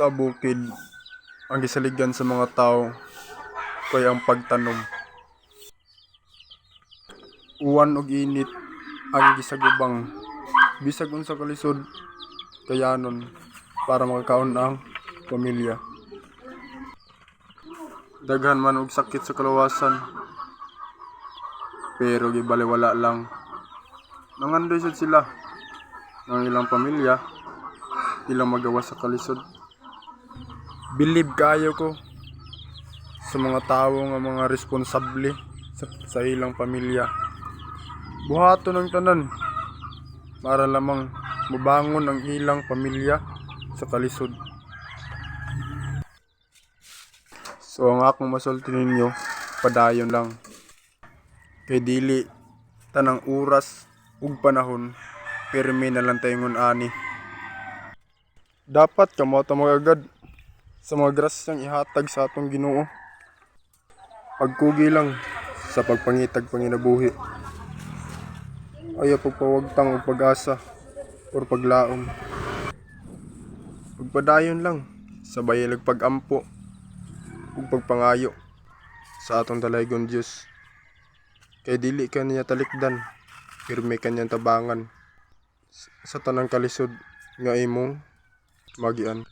Sa bukid, ang gisaligan sa mga tao kay ang pagtanom. Uwan og init ang gisagubang bisag unsa kalisod kayanon para makakaon ang pamilya. Daghan man og sakit sa kalawasan pero gibaliwala lang. Nangandoy sad sila ng ilang pamilya ilang magawa sa kalisod. Believe kaayo ko sa mga tao nga mga responsable sa ilang pamilya. Buhaton ang tanan para lamang mabangon ang ilang pamilya sa kalisod. So ang akong masulti ninyo, padayon lang. Kay dili tanang oras ug panahon pirmi na lang taingon ani. Dapat kamo ta magagad sa mga grasyang ihatag sa atong Ginoo. Pagkugi lang sa pagpangitag panginabuhi. Ayaw pagpawagtang og pag-asa or paglaom. Pagpadayon lang sa bayilag pag-ampo ug pagpangayo sa atong dalaygon Dios. Kay dili kaniya talikdan, pirmi kanyang tabangan sa tanang kalisod nga imong magian.